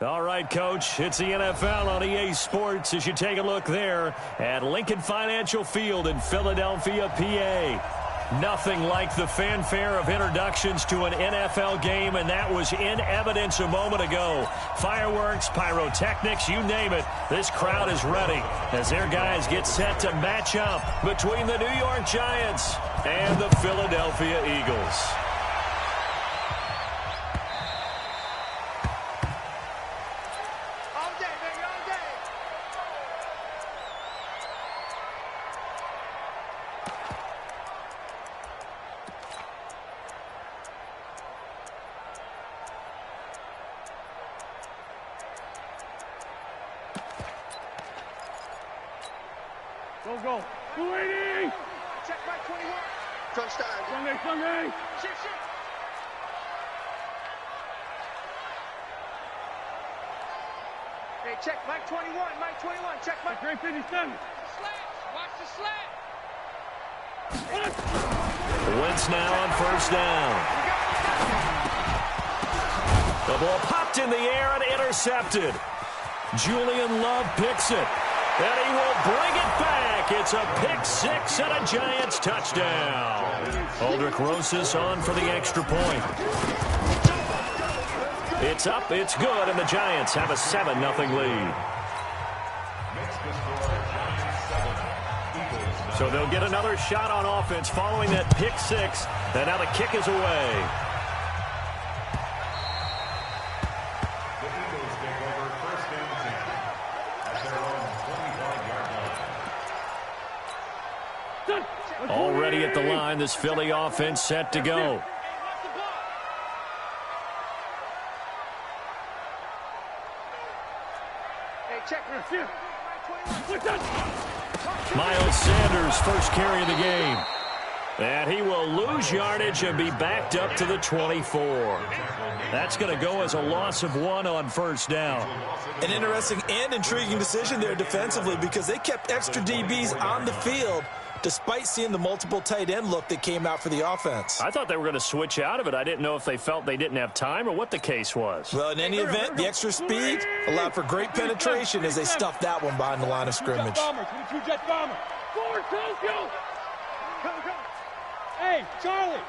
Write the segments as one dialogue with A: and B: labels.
A: All right, Coach, it's the NFL on EA Sports as you take a look there at Lincoln Financial Field in Philadelphia, PA. Nothing like the fanfare of introductions to an NFL game, and that was in evidence a moment ago. Fireworks, pyrotechnics, you name it. This crowd is ready as their guys get set to match up between the New York Giants and the Philadelphia Eagles.
B: Go. 280.
C: Check by 21. Touchdown.
B: Sunday.
C: Shift. Hey, check Mike 21. Mike 21. Check Mike.
B: 357.
C: Slant. Watch the slant.
A: Wentz now on first down. The ball popped in the air and intercepted. Julian Love picks it. And he will bring it back. It's a pick six and a Giants touchdown. Aldrick Rosas on for the extra point. It's up, it's good, and the Giants have a 7-0 lead. So they'll get another shot on offense following that pick six. And now the kick is away. Already at the line, this Philly offense set to go. Miles Sanders, first carry of the game. And he will lose yardage and be backed up to the 24. That's going to go as a loss of 1 on first down.
D: An interesting and intriguing decision there defensively because they kept extra DBs on the field despite seeing the multiple tight end look that came out for the offense.
A: I thought they were going to switch out of it. I didn't know if they felt they didn't have time or what the case was.
D: Well, in any event, the extra speed allowed for great penetration as they stuffed that one behind the line of scrimmage.
B: Jet bomber. Forward, Tokyo. Come. Hey, Charlie.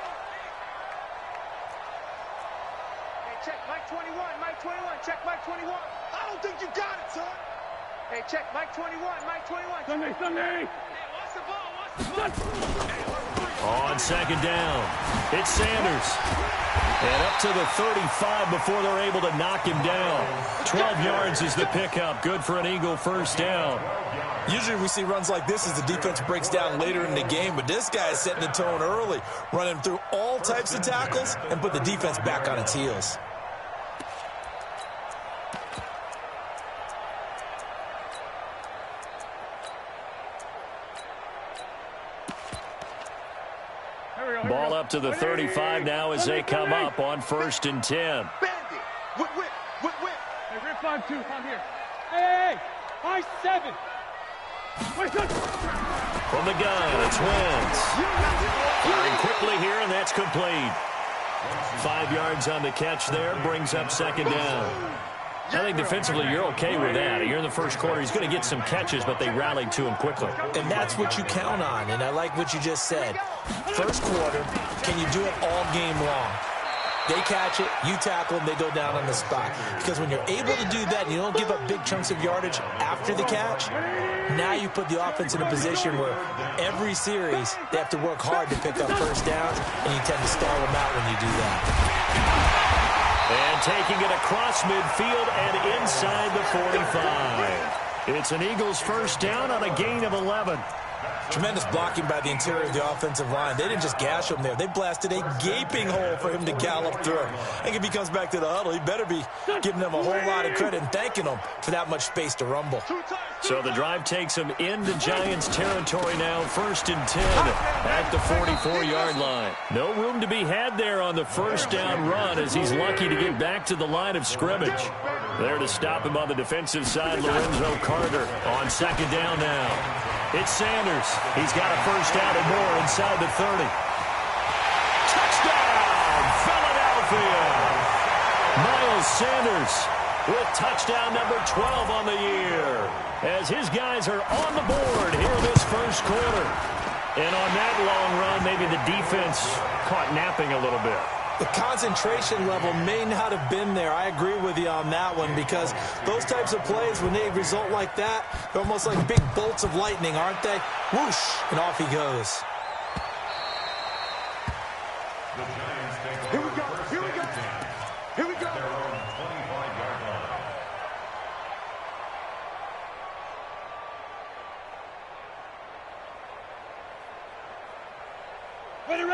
C: Hey, check Mike 21. Mike 21. Check Mike 21. I don't think you got it, son. Hey, check Mike 21. Mike 21.
B: Sunday.
C: Hey, watch the ball.
A: On second down, it's Sanders. And up to the 35 before they're able to knock him down. 12 yards is the pickup. Good for an Eagle first down.
D: Usually we see runs like this as the defense breaks down later in the game, but this guy is setting the tone early, running through all types of tackles and put the defense back on its heels.
A: Ball up to the 35 now as they come up on 1st and 10.
C: Whip.
B: Hey, Rip 5-2, come here. Hey, 5-7.
A: From the gun, it's Wentz. Firing quickly here, and that's complete. 5 yards on the catch there, brings up second down. I think defensively you're okay with that. You're in the first quarter. He's going to get some catches, but they rallied to him quickly.
D: And that's what you count on, and I like what you just said. First quarter, can you do it all game long? They catch it, you tackle them, they go down on the spot. Because when you're able to do that and you don't give up big chunks of yardage after the catch, now you put the offense in a position where every series they have to work hard to pick up first downs, and you tend to stall them out when you do that.
A: And taking it across midfield and inside the 45. It's an Eagles first down on a gain of 11.
D: Tremendous blocking by the interior of the offensive line. They didn't just gash him there. They blasted a gaping hole for him to gallop through. I think if he comes back to the huddle, he better be giving them a whole lot of credit and thanking them for that much space to rumble.
A: So the drive takes him into Giants territory now, 1st and 10 at the 44-yard line. No room to be had there on the first down run as he's lucky to get back to the line of scrimmage. There to stop him on the defensive side, Lorenzo Carter on second down now. It's Sanders. He's got a first down and more inside the 30. Touchdown, Philadelphia! Miles Sanders with touchdown number 12 on the year, as his guys are on the board here this first quarter. And on that long run, maybe the defense caught napping a little bit.
D: The concentration level may not have been there. I agree with you on that one, because those types of plays, when they result like that, they're almost like big bolts of lightning, aren't they? Whoosh, and off he goes.
C: Here we go. Here we go. Here we go.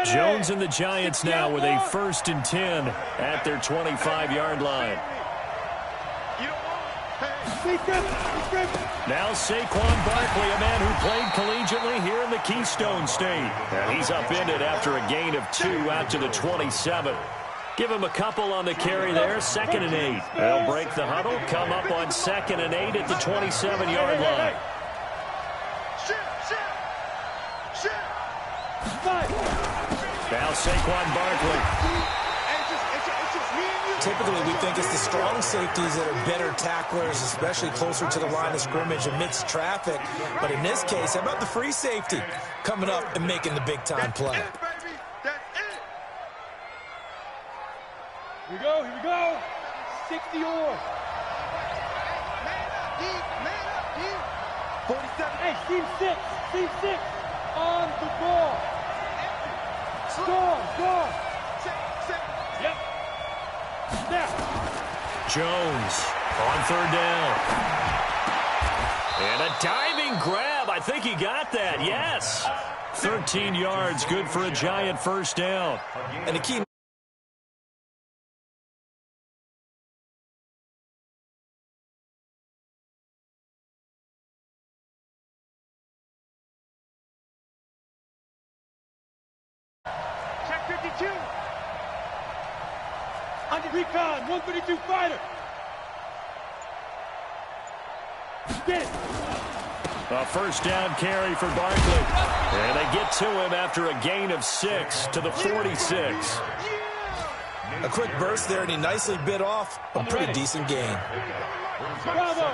A: Jones and the Giants now with a 1st and 10 at their 25-yard line. Now Saquon Barkley, a man who played collegiately here in the Keystone State. And he's upended after a gain of 2 out to the 27. Give him a couple on the carry there, 2nd and 8. They'll break the huddle, come up on 2nd and 8 at the 27-yard line. Now Saquon Barkley.
D: Typically, we think it's the strong safeties that are better tacklers, especially closer to the line of scrimmage amidst traffic. But in this case, how about the free safety coming up and making the big-time play?
C: That's it, baby. That's it.
B: Here we go, here we go. 60 or.
C: Man up, D. Man up, D. 47.
B: Hey, team 6. Team 6. On the ball. Score. Yep. Now.
A: Jones on 3rd down. And a diving grab. I think he got that. Yes. 13 yards. Good for a Giant 1st down.
D: And the key.
C: Check 52.
B: Under recon, 132 fighter. Get it.
A: A 1st down carry for Barkley. And they get to him after a gain of 6 to the 46.
D: A quick burst there, and he nicely bit off a pretty decent gain.
B: Bravo.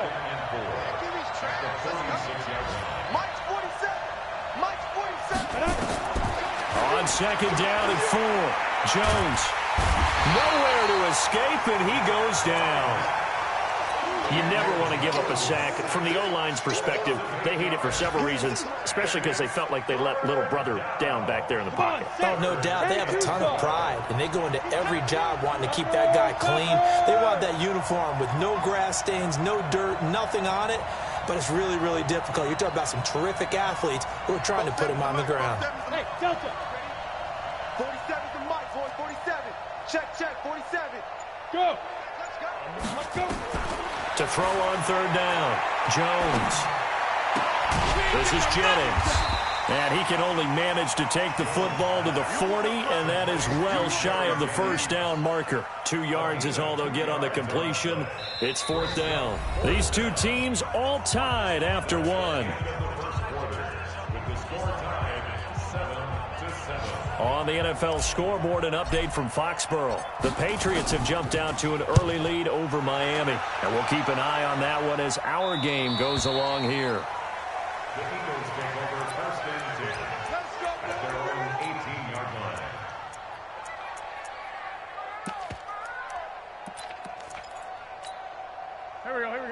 C: Mike's 47. Mike's 47.
A: On 2nd down and 4. Jones nowhere to escape, and he goes down. You never want to give up a sack. From the O-line's perspective, they hate it for several reasons, especially because they felt like they let little brother down back there in the pocket.
D: Oh, no doubt. They have a ton of pride, and they go into every job wanting to keep that guy clean. They want that uniform with no grass stains, no dirt, nothing on it. But it's really, really difficult. You're talking about some terrific athletes who are trying to put him on the ground.
B: Hey, Delta.
C: 47's the Mike, boys. 47. Check, 47.
B: Go.
C: Let's go.
A: To throw on 3rd down, Jones. This is Jennings. And he can only manage to take the football to the 40, and that is well shy of the 1st down marker. 2 yards is all they'll get on the completion. It's 4th down. These two teams all tied after 1. On the NFL scoreboard, an update from Foxborough. The Patriots have jumped out to an early lead over Miami. And we'll keep an eye on that one as our game goes along here.
E: The Eagles take over 1st and 10 at their own 18-yard line.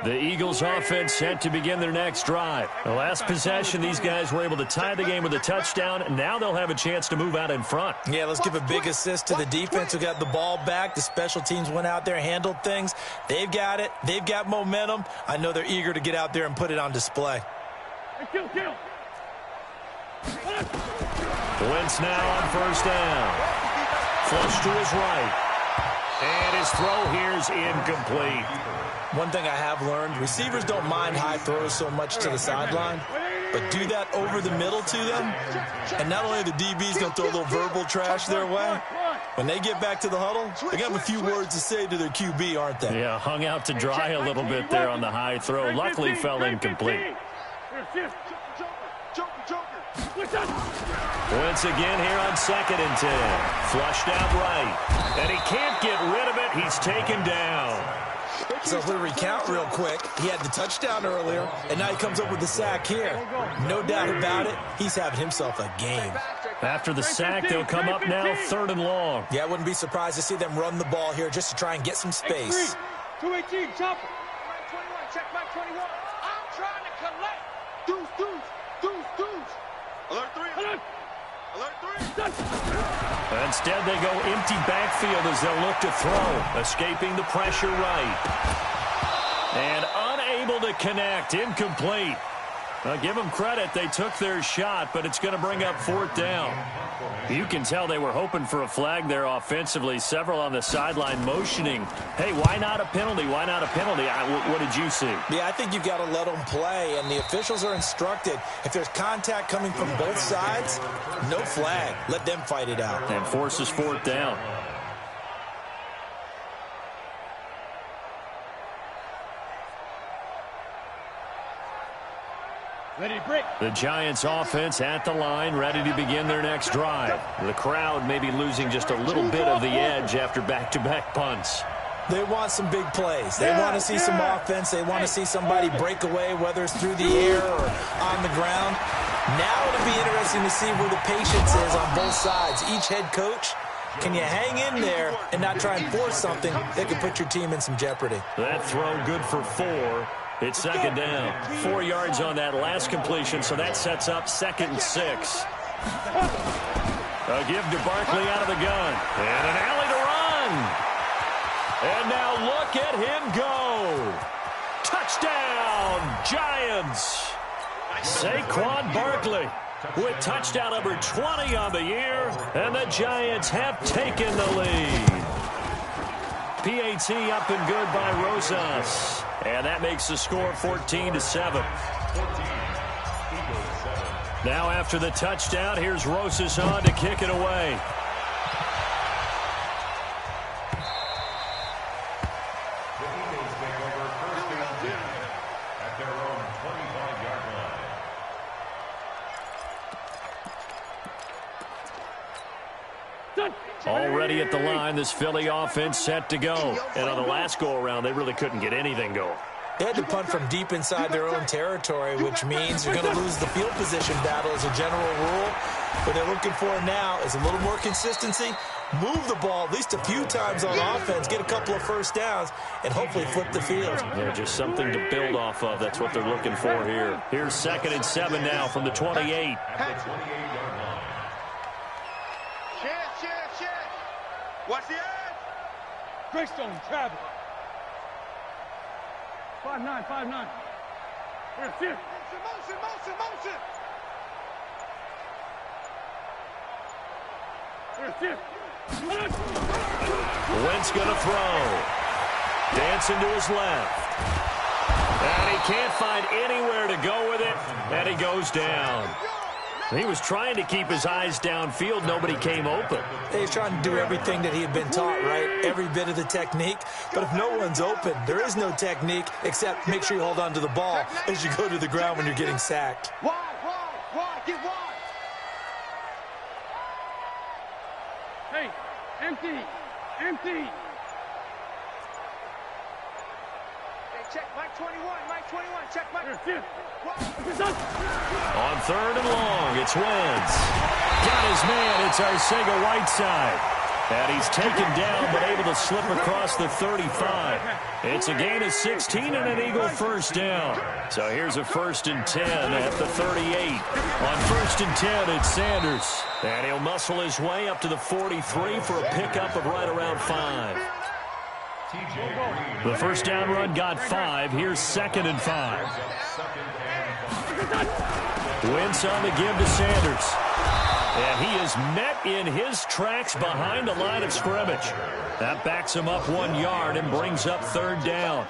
A: The Eagles offense set to begin their next drive. The last possession, these guys were able to tie the game with a touchdown. Now they'll have a chance to move out in front.
D: Yeah, let's give a big assist to the defense who got the ball back. The special teams went out there, handled things. They've got it. They've got momentum. I know they're eager to get out there and put it on display.
B: Kill.
A: Wentz now on 1st down. Flush to his right. And his throw here's incomplete.
D: One thing I have learned, receivers don't mind high throws so much to the sideline, but do that over the middle to them, and not only are the DBs going to throw a little verbal trash their way, when they get back to the huddle, they got a few words to say to their QB, aren't they?
A: Yeah, hung out to dry a little bit there on the high throw. Luckily fell incomplete. Wentz again here on 2nd and 10. Flushed out right. And he can't get rid of it. He's taken down.
D: So if we recount real quick, he had the touchdown earlier, and now he comes up with the sack here. No doubt about it, he's having himself a game.
A: After the sack, they'll come up now 3rd and long.
D: Yeah, I wouldn't be surprised to see them run the ball here just to try and get some space.
B: 218, chopper.
C: Mike 21, check Mike 21. I'm trying to collect. Deuce. Alert 3. Alert 3.
A: Instead, they go empty backfield as they'll look to throw, escaping the pressure right. And unable to connect, incomplete. Give them credit, they took their shot, but it's going to bring up 4th down. You can tell they were hoping for a flag there offensively. Several on the sideline motioning, hey, why not a penalty? Why not a penalty? What did you see?
D: Yeah, I think you've got to let them play, and the officials are instructed. If there's contact coming from both sides, no flag. Let them fight it out.
A: And forces 4th down.
B: Ready to break.
A: The Giants offense at the line, ready to begin their next drive. The crowd may be losing just a little bit of the edge after back-to-back punts.
D: They want some big plays. They want to see some offense. They want to see somebody break away, whether it's through the air or on the ground. Now it'll be interesting to see where the patience is on both sides. Each head coach, can you hang in there and not try and force something that could put your team in some jeopardy?
A: That throw good for 4. It's 2nd down. 4 yards on that last completion, so that sets up 2nd and 6. A give to Barkley out of the gun. And an alley to run. And now look at him go. Touchdown, Giants. Saquon Barkley with touchdown number 20 on the year. And the Giants have taken the lead. PAT up and good by Rosas. And that makes the score 14-7. Now after the touchdown, here's Rosas on to kick it away.
E: The Eagles take over 1st and 10 at their own 25-yard line.
A: Already at the line, this Philly offense set to go. And on the last go-around, they really couldn't get anything going.
D: They had to punt from deep inside their own territory, which means you're going to lose the field position battle as a general rule. What they're looking for now is a little more consistency, move the ball at least a few times on offense, get a couple of first downs, and hopefully flip the field.
A: Yeah, just something to build off of. That's what they're looking for here. Here's 2nd and 7 now from the 28.
E: At the 28-yard line.
C: Shit. Watch the edge.
B: Greystone, travel. 5-9. Here. Motion. Here.
A: Wentz going to throw. Dancing to his left. And he can't find anywhere to go with it. And he goes down. He was trying to keep his eyes downfield. Nobody came open.
D: He's trying to do everything that he had been taught, right? Every bit of the technique. But if no one's open, there is no technique except make sure you hold on to the ball as you go to the ground when you're getting sacked.
C: Wide. Get wide.
B: Hey, empty.
C: Hey, check Mike 21. Check Mike.
B: Here.
A: On 3rd and long, it's Wentz. Got his man, it's Arcega Whiteside. And he's taken down, but able to slip across the 35. It's a gain of 16 and an Eagle first down. So here's a 1st and 10 at the 38. On 1st and 10, it's Sanders. And he'll muscle his way up to the 43 for a pickup of right around 5. The first down run got 5. Here's 2nd and 5. Wentz on the give to Sanders. And he is met in his tracks behind the line of scrimmage. That backs him up 1 yard and brings up 3rd down.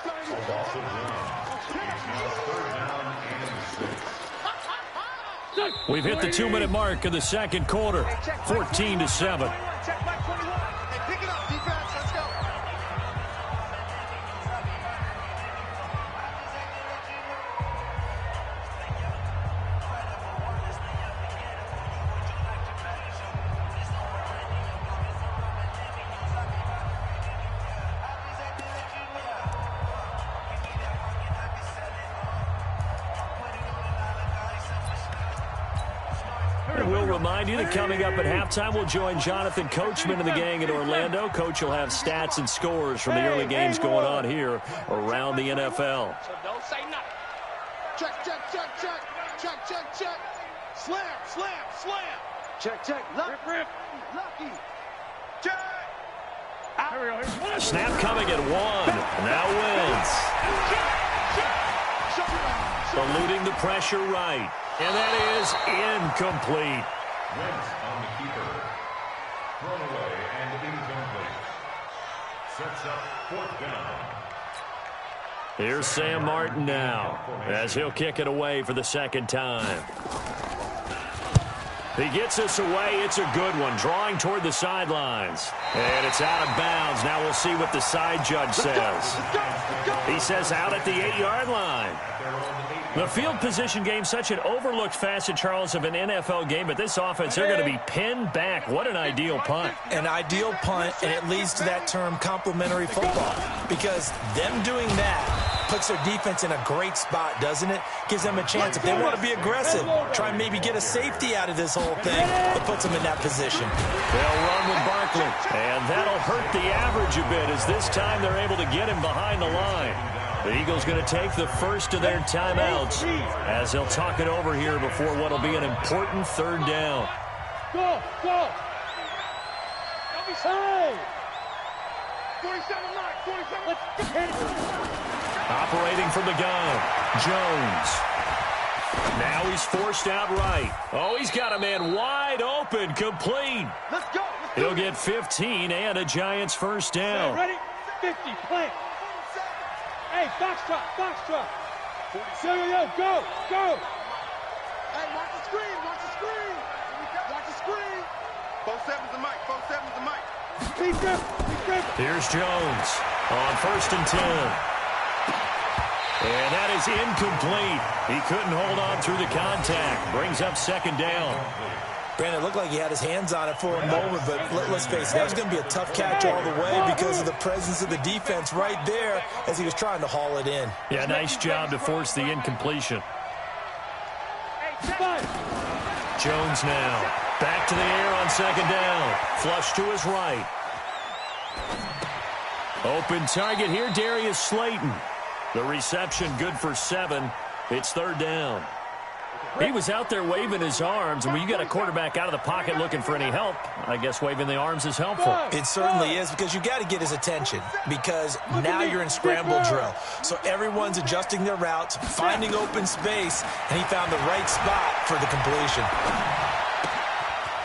A: We've hit the 2-minute mark of the 2nd quarter. 14-7.
C: Check Mike 21. Hey, pick it up, defense. Let's go.
A: And we'll remind you that coming up at halftime, we'll join Jonathan Coachman and the gang in Orlando. Coach will have stats and scores from the early games going on here around the NFL.
C: So don't say nothing. Check, check, check, check. Check, check, check. Slam, slam, slam. Check, check. Lucky. Rip. Lucky. Check.
B: Here we go. Here.
A: Snap coming at 1. Now wins. Eluding the pressure right. And that is incomplete.
E: Wentz on the keeper. Thrown away and incomplete. Sets up 4th down.
A: Here's Sam Martin now as he'll kick it away for the second time. He gets this away. It's a good one. Drawing toward the sidelines. And it's out of bounds. Now we'll see what the side judge says. He says out at the 8-yard line. The field position game, such an overlooked facet, Charles, of an NFL game. But this offense, they're going to be pinned back. What an ideal punt.
D: An ideal punt, and it leads to that term complementary football. Because them doing that puts their defense in a great spot, doesn't it? Gives them a chance. If they want to be aggressive, try and maybe get a safety out of this whole thing, it puts them in that position.
A: They'll run with Barkley, and that'll hurt the average a bit as this time they're able to get him behind the line. The Eagles going to take the first of their timeouts as they'll talk it over here before what will be an important 3rd down.
B: Go, go. Don't be shy.
C: 47 line, 47.
B: Let's hit it.
A: Operating from the gun, Jones. Now he's forced out right. Oh, he's got a man wide open, complete.
C: Let's go.
A: He'll get 15 and a Giants first down.
B: Ready? 50, plant. Hey, box drop, box drop. Yo, yo, yo, go, go.
C: Hey, watch the screen, watch the screen. Watch the screen. 4-7's the mic, 4-7's the mic.
B: Keep grip, keep grip.
A: Here's Jones on 1st and 10. And that is incomplete. He couldn't hold on through the contact. Brings up 2nd down.
D: Brandon, it looked like he had his hands on it for a moment, but let's face it, that was going to be a tough catch all the way because of the presence of the defense right there as he was trying to haul it in.
A: Yeah, nice job to force the incompletion. Jones now. Back to the air on 2nd down. Flush to his right. Open target here, Darius Slayton. The reception good for 7. It's 3rd down. He was out there waving his arms, and when you got a quarterback out of the pocket looking for any help, I guess waving the arms is helpful.
D: It certainly is, because you got to get his attention, because now you're in scramble drill. So everyone's adjusting their routes, finding open space, and he found the right spot for the completion.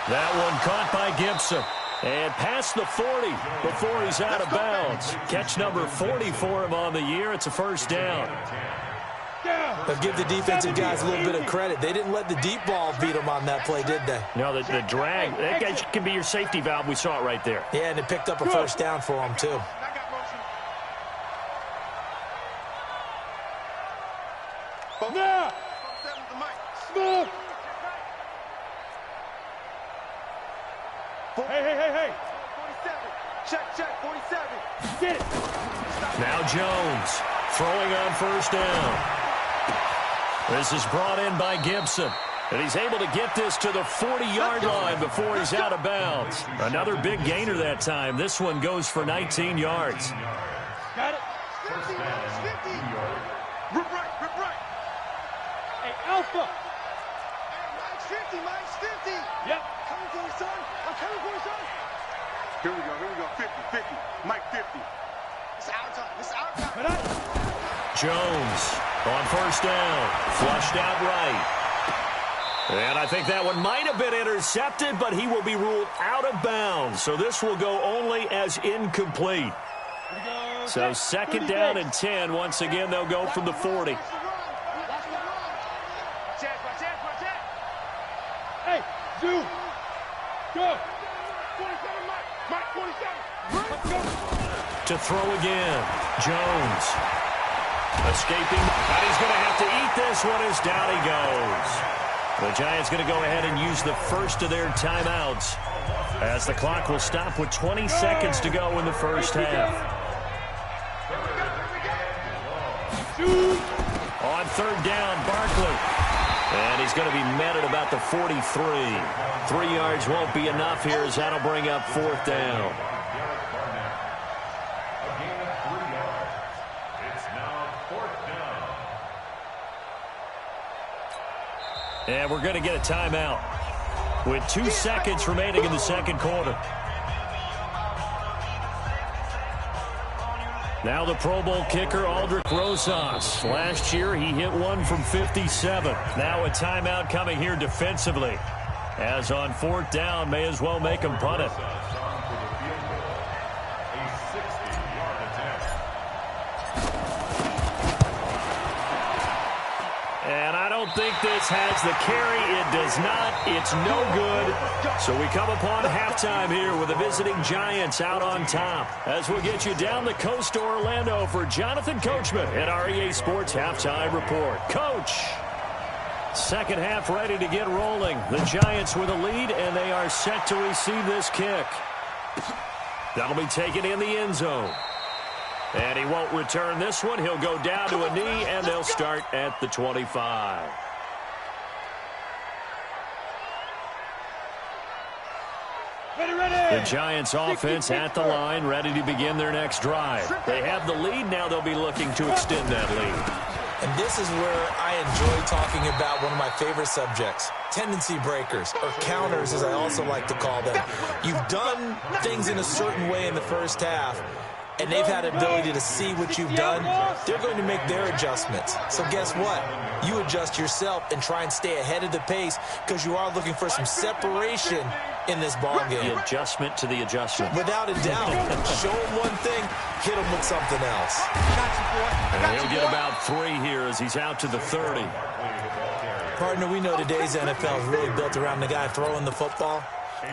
A: That one caught by Gibson. And past the 40 before he's out of bounds. Catch number 40 for him on the year. It's a first down.
D: But give the defensive guys a little bit of credit. They didn't let the deep ball beat them on that play, did they?
A: No, the drag, that can be your safety valve. We saw it right there.
D: Yeah, and it picked up a first down for them, too.
B: Yeah. Smooth. Hey, hey, hey, hey.
C: 47. Check, check, 47.
B: Get it.
A: Now Jones throwing on 1st down. This is brought in by Gibson. And he's able to get this to the 40-yard line before he's out of bounds. Another big gainer that time. This one goes for 19 yards.
B: Got it.
C: 50, 50. Rip right, rip right.
B: Hey, Alpha.
C: Hey, Mike's 50, Mike's 50.
B: Yep.
C: Coming for you, son. I'm coming for you, son. Here we go, 50, 50. Mike 50. It's our time, it's our time.
B: But
A: Jones on 1st down. Flushed out right. And I think that one might have been intercepted, but he will be ruled out of bounds. So this will go only as incomplete. So 2nd down and 10. Once again, they'll go from the 40.
B: hey, Zoo. Go.
C: 27, Mike 27. Let's go.
A: To throw again. Jones. Escaping. And he's going to have to eat this one as down he goes. The Giants going to go ahead and use the first of their timeouts as the clock will stop with 20 seconds to go in the first half. On 3rd down, Barkley. And he's going to be met at about the 43. 3 yards won't be enough here as that'll bring up 4th down.
E: A gain of 3 yards. It's now 4th down.
A: And we're going to get a timeout with 2 seconds remaining in the second quarter. Now the Pro Bowl kicker, Aldrick Rosas. Last year, he hit one from 57. Now a timeout coming here defensively. As on 4th down, may as well make him punt it. And I don't think this has the carry. It does not. It's no good. So we come upon halftime here with the visiting Giants out on top. As we'll get you down the coast to Orlando for Jonathan Coachman at our EA Sports Halftime Report. Coach, second half ready to get rolling. The Giants with a lead, and they are set to receive this kick. That'll be taken in the end zone. And he won't return this one. He'll go down to a knee, and they'll start at the 25. The Giants offense at the line, ready to begin their next drive. They have the lead. Now they'll be looking to extend that lead.
D: And this is where I enjoy talking about one of my favorite subjects, tendency breakers, or counters as I also like to call them. You've done things in a certain way in the first half, and they've had ability to see what you've done. They're going to make their adjustments. So guess what? You adjust yourself and try and stay ahead of the pace because you are looking for some separation in this ball game.
A: The adjustment to the adjustment.
D: Without a doubt. Show them one thing, hit them with something else.
A: And he'll get about 3 here as he's out to the 30.
D: Partner, we know today's NFL is really built around the guy throwing the football.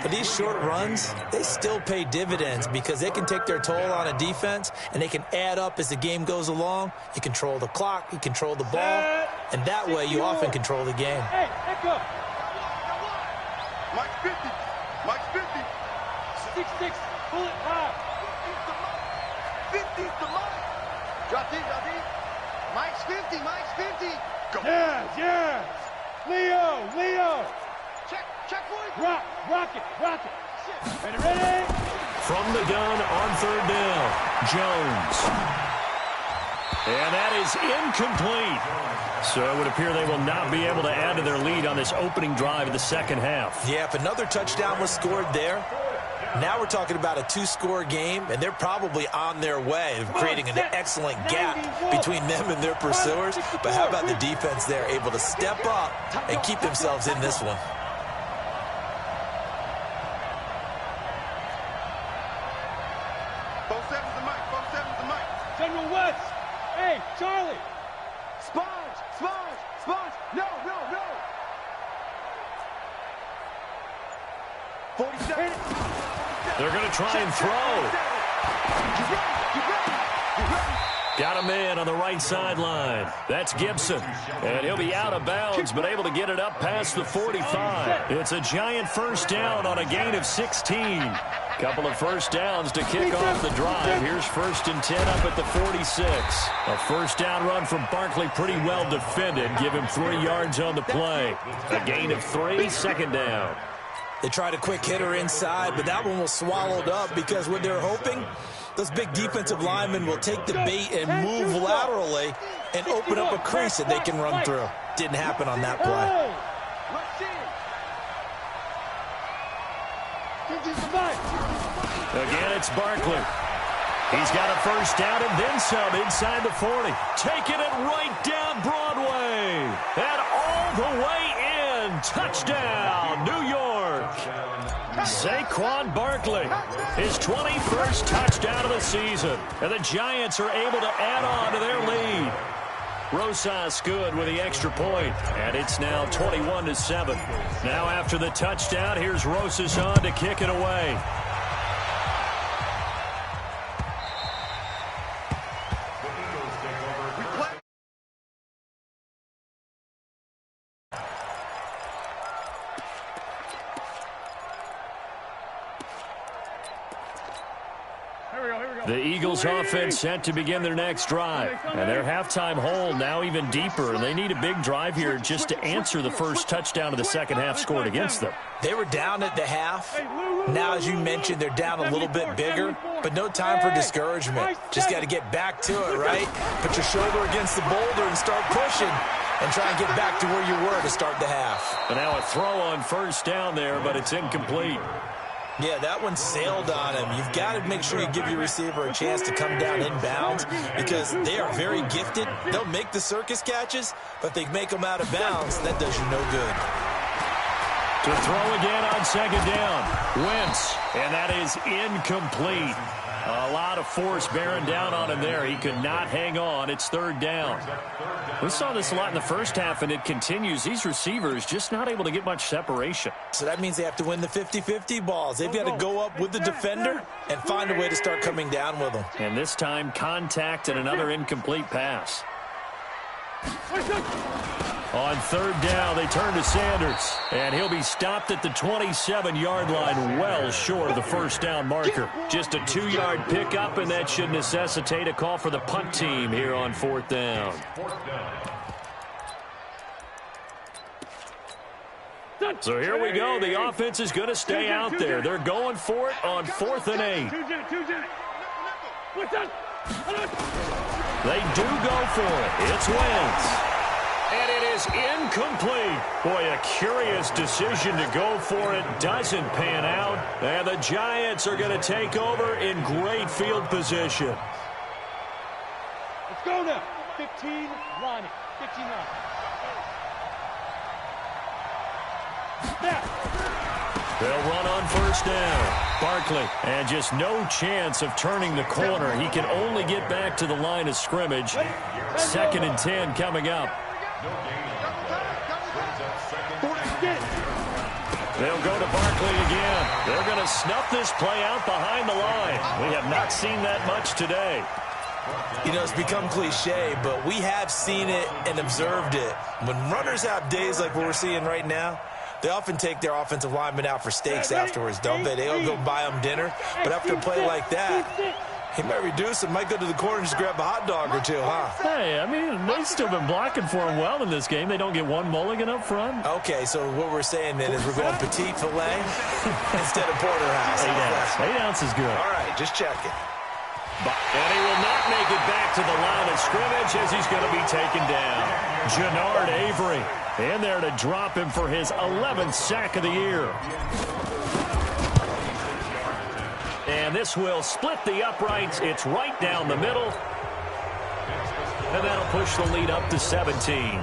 D: But these short runs, they still pay dividends because they can take their toll on a defense, and they can add up as the game goes along. You control the clock, you control the ball, and that way you often control the game.
B: Hey, echo.
C: Mike's 50. Mike's 50.
B: 6-6, bullet 5.
C: 50's the Mike. Drop in, drop in. Mike's 50. Mike's 50. Go.
B: Yes, yes. Leo.
C: Check, boys.
B: Rock it. Ready?
A: From the gun on 3rd down, Jones. And that is incomplete. So it would appear they will not be able to add to their lead on this opening drive of the second half.
D: Yeah, if another touchdown was scored there, now we're talking about a 2-score game, and they're probably on their way of creating an excellent gap between them and their pursuers. But how about the defense there, able to step up and keep themselves in this one?
B: General West. Hey, Charlie.
C: Sponge. No. 47.
A: They're going to try and throw. Got a man on the right sideline. That's Gibson. And he'll be out of bounds, but able to get it up past the 45. It's a Giant first down on a gain of 16. Couple of first downs to kick off the drive. Here's 1st and 10 up at the 46. A first down run from Barkley, pretty well defended. Give him 3 yards on the play. A gain of 3, 2nd down.
D: They tried a quick hitter inside, but that one was swallowed up because what they're hoping, those big defensive linemen will take the bait and move laterally and open up a crease that they can run through. Didn't happen on that play.
A: Again, it's Barkley. He's got a first down and then some inside the 40. Taking it right down Broadway. And all the way in. Touchdown, New York. Saquon Barkley, his 21st touchdown of the season. And the Giants are able to add on to their lead. Rosas good with the extra point, and it's now 21-7. Now after the touchdown, here's Rosas on to kick it away.
B: Here we go.
A: The Eagles offense set to begin their next drive. And their halftime hole now even deeper. And they need a big drive here just to answer the first touchdown of the second half scored against them.
D: They were down at the half. Now, as you mentioned, they're down a little bit bigger, but no time for discouragement. Just got to get back to it, right? Put your shoulder against the boulder and start pushing and try and get back to where you were to start the half.
A: And now a throw on first down there, but it's incomplete.
D: Yeah, that one sailed on him. You've got to make sure you give your receiver a chance to come down inbounds because they are very gifted. They'll make the circus catches, but if they make them out of bounds, that does you no good.
A: To throw again on second down. Wentz, and that is incomplete. A lot of force bearing down on him there. He could not hang on. It's third down. We saw this a lot in the first half, and it continues. These receivers just not able to get much separation.
D: So that means they have to win the 50-50 balls. They've got to go up with the defender and find a way to start coming down with them.
A: And this time, contact and another incomplete pass. On third down, they turn to Sanders, and he'll be stopped at the 27-yard line, well short of the first down marker. Just a 2-yard pickup, and that should necessitate a call for the punt team here on fourth down. So here we go. The offense is going to stay out there. They're going for it on 4th and 8. They do go for it. It's Wentz. And it is incomplete. Boy, a curious decision to go for it. Doesn't pan out. And the Giants are going to take over in great field position.
B: Let's go now. 15, Ronnie. 59.
A: They'll run on first down. Barkley, and just no chance of turning the corner. He can only get back to the line of scrimmage. 2nd and 10 coming up. They'll go to Barkley again. They're going to snuff this play out behind the line. We have not seen that much today.
D: You know, it's become cliche, but we have seen it and observed it. When runners have days like what we're seeing right now, they often take their offensive linemen out for steaks afterwards, don't they? They'll go buy them dinner. But after a play like that, he might reduce it, might go to the corner and just grab a hot dog or two, huh?
A: Hey, I mean, they've still been blocking for him well in this game. They don't get one mulligan up front.
D: Okay, so what we're saying then is we're going petite filet instead of porterhouse.
A: 8 ounce. 8 ounce is good.
D: All right, just checking.
A: And he will not make it back to the line of scrimmage as he's going to be taken down. Jannard Avery in there to drop him for his 11th sack of the year. And this will split the uprights. It's right down the middle. And that'll push the lead up to 17.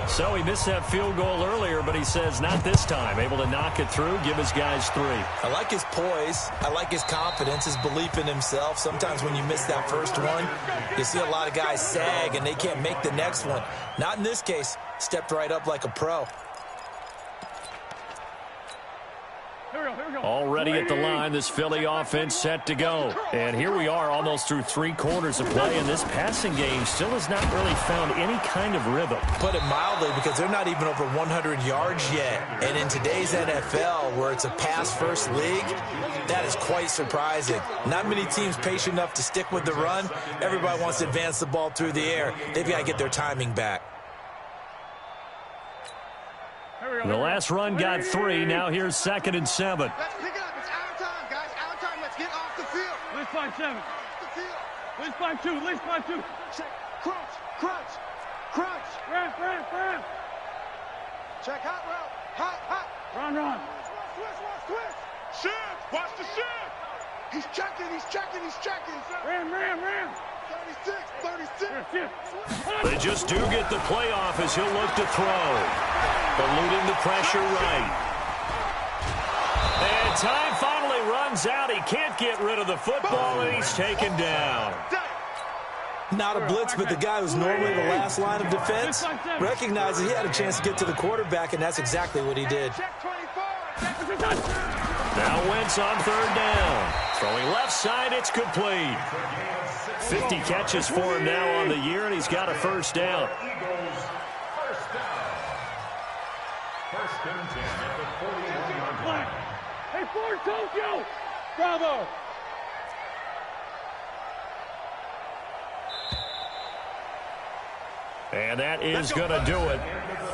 A: So he missed that field goal earlier, but he says not this time. Able to knock it through, give his guys 3.
D: I like his poise. I like his confidence, his belief in himself. Sometimes when you miss that first one, you see a lot of guys sag and they can't make the next one. Not in this case. Stepped right up like a pro.
A: Already at the line, this Philly offense set to go. And here we are almost through 3 quarters of play, and this passing game still has not really found any kind of rhythm.
D: Put it mildly, because they're not even over 100 yards yet. And in today's NFL, where it's a pass-first league, that is quite surprising. Not many teams patient enough to stick with the run. Everybody wants to advance the ball through the air. They've got to get their timing back.
A: The last run got 3. Now here's 2nd and 7.
C: Let's pick it up. It's out of time, guys. Out of time. Let's get off the field.
B: Let's find 7.
C: Off the field.
B: Let's find 2. Let's find 2.
C: Check. Crunch. Crunch. Crunch.
B: Ram.
C: Check hot route. Hot.
B: Run.
C: Switch. Shift. Watch the shift. He's checking.
B: Ram.
C: 36.
A: They just do get the playoff as he'll look to throw. Eluding the pressure right. And time finally runs out. He can't get rid of the football, and he's taken down.
D: Not a blitz, but the guy who's normally the last line of defense recognizes he had a chance to get to the quarterback, and that's exactly what he did.
C: Check 24.
A: Now Wentz on 3rd down. Throwing left side, it's complete. 50 catches for him now on the year, and he's got a first down.
E: First and 10 at the 41-yard line.
B: Hey, Ford Tokyo! Bravo!
A: And that is going to do it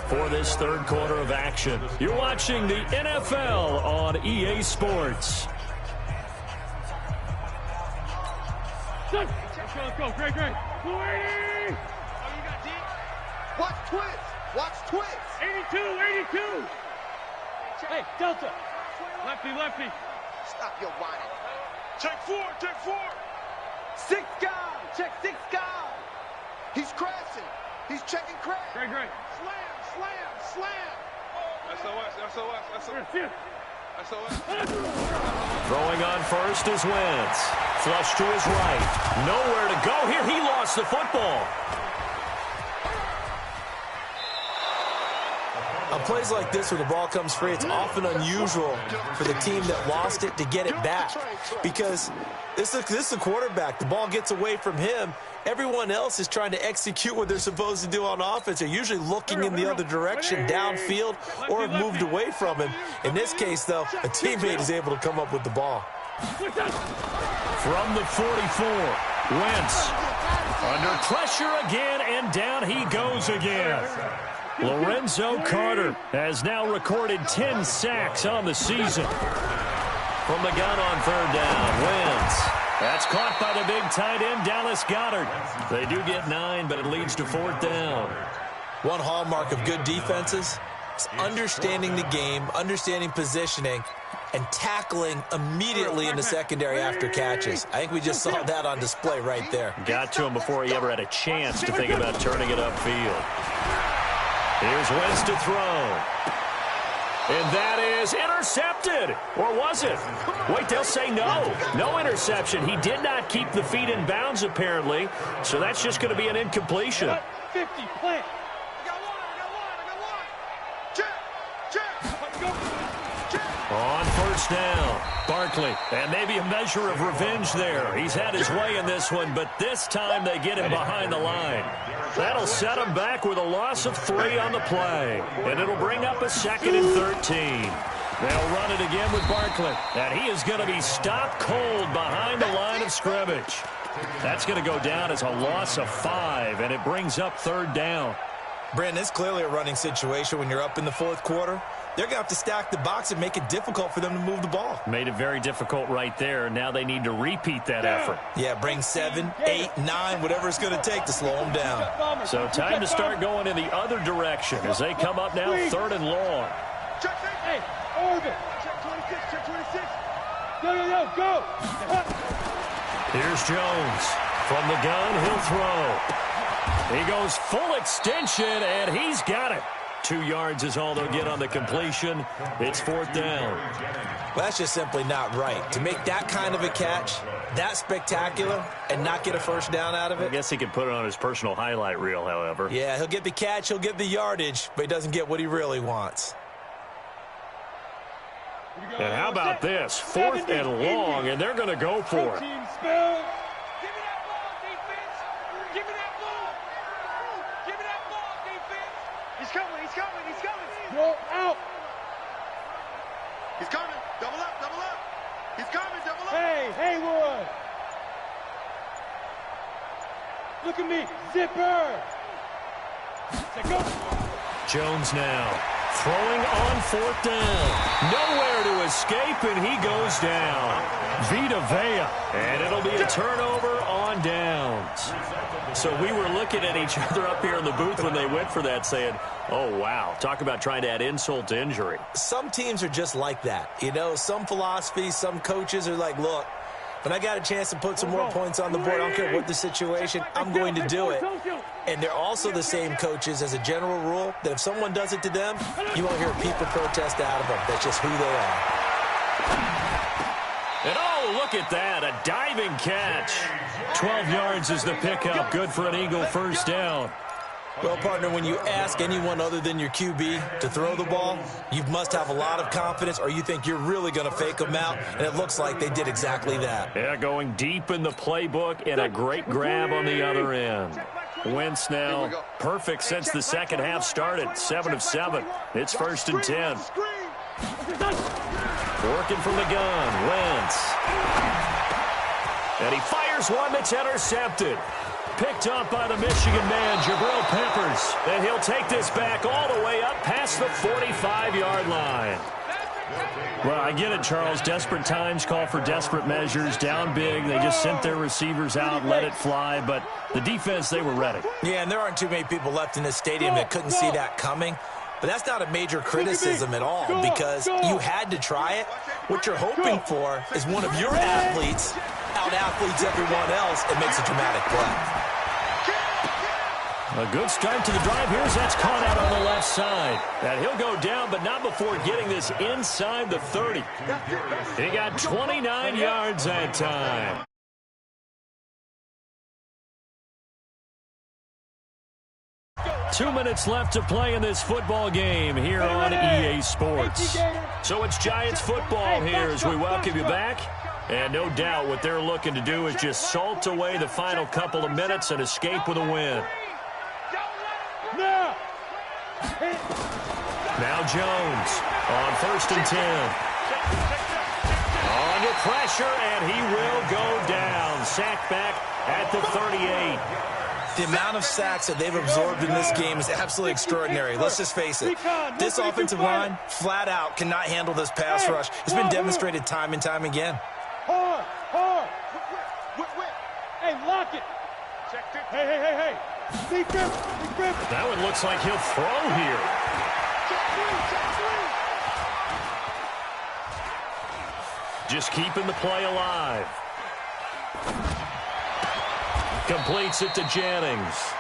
A: for this third quarter of action. You're watching the NFL on EA Sports.
B: Let's go. Great. 280.
C: Oh, you got deep. Watch twist.
B: 82. Hey, Delta. Lefty.
C: Stop your whining.
B: Check four.
C: 6 guy. Check 6 guy. He's crashing. He's checking crash.
B: Great.
C: Slam.
B: SOS.
A: Throwing on first is Wentz. Flush to his right. Nowhere to go here. He lost the football.
D: On plays like this where the ball comes free, it's often unusual for the team that lost it to get it back, because this is a quarterback. The ball gets away from him. Everyone else is trying to execute what they're supposed to do on offense. They're usually looking in the other direction, downfield, or have moved away from him. In this case, though, a teammate is able to come up with the ball.
A: From the 44, Wentz under pressure again, and down he goes again. Lorenzo Carter has now recorded 10 sacks on the season. From the gun on third down, Wentz. That's caught by the big tight end, Dallas Goedert. They do get 9, but it leads to fourth down.
D: One hallmark of good defenses is understanding the game, understanding positioning, and tackling immediately in the secondary after catches. I think we just saw that on display right there.
A: Got to him before he ever had a chance to think about turning it upfield. Here's Wentz to throw. And that is intercepted. Or was it? Wait, they'll say no. No interception. He did not keep the feet in bounds, apparently. So that's just going to be an incompletion.
B: 50, plant.
C: I got one. Check.
A: On first down, Barkley. And maybe a measure of revenge there. He's had his way in this one, but this time they get him behind the line. That'll set him back with a loss of 3 on the play. And it'll bring up a 2nd and 13. They'll run it again with Barkley. And he is going to be stopped cold behind the line of scrimmage. That's going to go down as a loss of 5, and it brings up third down.
D: Brandon, it's clearly a running situation when you're up in the fourth quarter. They're going to have to stack the box and make it difficult for them to move the ball.
A: Made it very difficult right there. Now they need to repeat that effort.
D: Yeah, bring 7, 8, 9, whatever it's going to take to slow them down.
A: So time to start going in the other direction as they come up now 3rd and long.
C: Check.
B: Hey, Orbit.
C: Check 26.
B: Go.
A: Here's Jones. From the gun, he'll throw. He goes full extension, and he's got it. 2 yards is all they'll get on the completion. It's fourth down.
D: Well, that's just simply not right. To make that kind of a catch, that spectacular, and not get a first down out of it.
A: I guess he could put it on his personal highlight reel, however.
D: Yeah, he'll get the catch, he'll get the yardage, but he doesn't get what he really wants.
A: And how about this? 4th and long, and they're going to go for it.
B: Team spill.
C: Give me that ball, defense. Give me that ball, defense. He's coming.
B: Go out.
C: He's coming. Double up. He's coming. Double up.
B: Hey, Haywood. Look at me. Zipper. Say go.
A: Jones now throwing on 4th down. Nowhere to escape, and he goes down. Vita Vea, and it'll be a turnover on downs. So we were looking at each other up here in the booth when they went for that, saying, oh, wow, talk about trying to add insult to injury.
D: Some teams are just like that. You know, some philosophies, some coaches are like, look, when I got a chance to put some more points on the board, I don't care what the situation, I'm going to do it. And they're also the same coaches, as a general rule, that if someone does it to them, you won't hear people protest out of them. That's just who they are.
A: And oh, look at that, a diving catch. 12 yards is the pickup, good for an Eagle first down.
D: Well, partner, when you ask anyone other than your QB to throw the ball, you must have a lot of confidence, or you think you're really going to fake them out, and it looks like they did exactly that.
A: Yeah, going deep in the playbook, and a great grab on the other end. Wentz now perfect since the second half started, 7 of 7. It's 1st and 10. Working from the gun, Wentz. And he fires one that's intercepted. picked up by the Michigan man, Jabril Peppers. And he'll take this back all the way up past the 45-yard line. Well, I get it, Charles. Desperate times call for desperate measures. Down big, they just sent their receivers out, let it fly. But the defense, they were ready.
D: Yeah, and there aren't too many people left in this stadium that couldn't see that coming. But that's not a major criticism at all because you had to try it. What you're hoping for is one of your athletes out-athletes everyone else and makes a dramatic play.
A: A good start to the drive. Here's that's caught out on the left side. And he'll go down, but not before getting this inside the 30. He got 29 yards that time. Two minutes left to play in this football game here on EA Sports. So it's Giants football here as we welcome you back. And no doubt what they're looking to do is just salt away the final couple of minutes and escape with a win. Now Jones on 1st and 10. Under pressure, and he will go down. Sacked back at the 38.
D: The amount of sacks that they've absorbed in this game is absolutely extraordinary. Let's just face it. This offensive line, flat out, cannot handle this pass rush. It's been demonstrated time and time again.
B: Hard. Hey, lock it. Hey. Big grip.
A: That one looks like he'll throw here. Just keeping the play alive. Completes it to Jennings.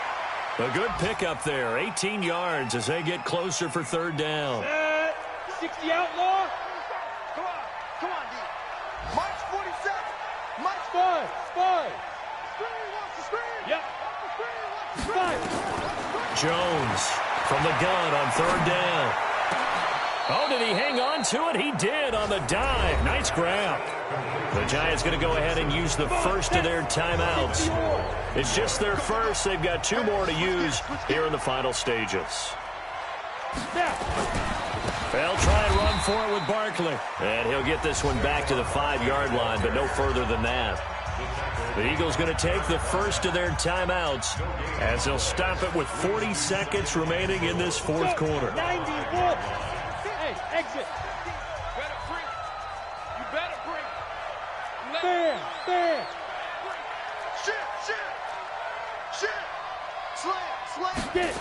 A: A good pickup there. 18 yards as they get closer for 3rd down.
B: 60 outlaw.
C: Come on, D. March 47. March
B: 5. Yep. 5.
A: Jones from the gun on 3rd down. Oh, did he hang on to it? He did on the dive. Nice grab. The Giants going to go ahead and use the first of their timeouts. It's just their first. They've got 2 more to use here in the final stages. They'll try and run for it with Barkley. And he'll get this one back to the 5-yard line, but no further than that. The Eagles going to take the first of their timeouts as they'll stop it with 40 seconds remaining in this 4th quarter.
B: 91. Hey, exit. You better break. Bam.
C: Shit. Slam.
B: Get it.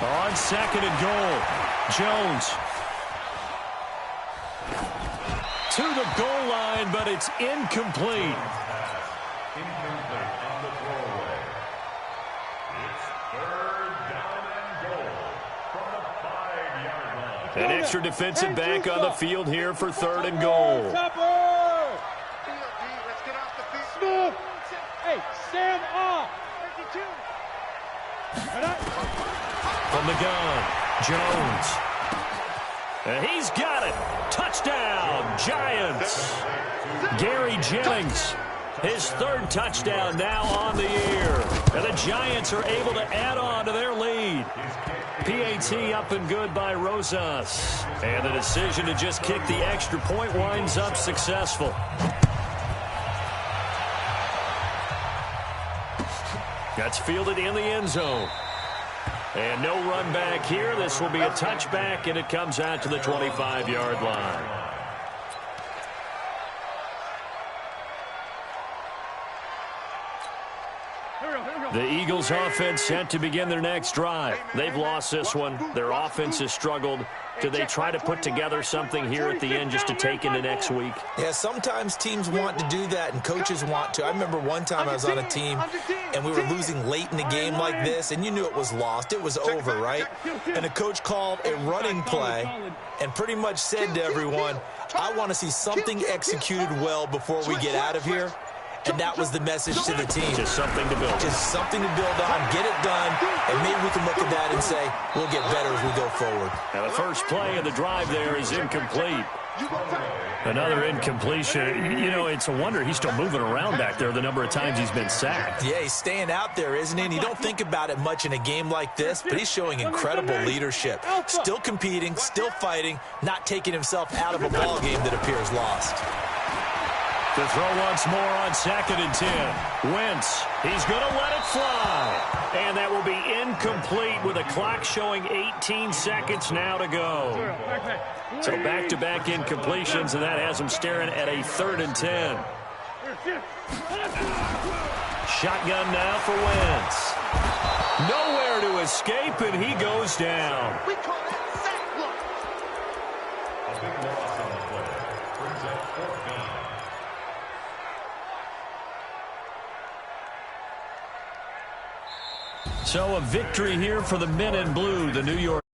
A: On 2nd and goal, Jones to the goal line, but it's incomplete.
E: Incomplete on the throwaway. It's 3rd down and goal from the 5-yard line.
A: An extra defensive back on the field here for 3rd and goal.
B: Topper.
C: Let's get off the field.
B: Smooth. Hey, stand off. 52.
A: From the gun, Jones. And he's got it. Touchdown, Giants. Gary Jennings, his 3rd touchdown now on the year. And the Giants are able to add on to their lead. PAT up and good by Rosas. And the decision to just kick the extra point winds up successful. That's fielded in the end zone. And no run back here. This will be a touchback, and it comes out to the 25-yard line. The Eagles offense set to begin their next drive. They've lost this one. Their offense has struggled. Do they try to put together something here at the end just to take into next week?
D: Yeah, sometimes teams want to do that and coaches want to. I remember one time I was on a team and we were losing late in the game like this, and you knew it was lost. It was over, right? And the coach called a running play and pretty much said to everyone, I want to see something executed well before we get out of here. And that was the message to the team.
A: Just something to build.
D: Just something to build on, get it done, and maybe we can look at that and say, we'll get better as we go forward.
A: Now the first play of the drive there is incomplete. Another incompletion. You know, it's a wonder he's still moving around back there the number of times he's been sacked.
D: Yeah, he's staying out there, isn't he? And you don't think about it much in a game like this, but he's showing incredible leadership. Still competing, still fighting, not taking himself out of a ball game that appears lost.
A: To throw once more on 2nd and 10. Wentz, he's going to let it fly. And that will be incomplete with a clock showing 18 seconds now to go. So back-to-back incompletions, and that has him staring at a 3rd and 10. Shotgun now for Wentz. Nowhere to escape, and he goes down.
C: We call that sack block.
E: A big loss on the play. Brings up 4th down.
A: So a victory here for the men in blue, the New York.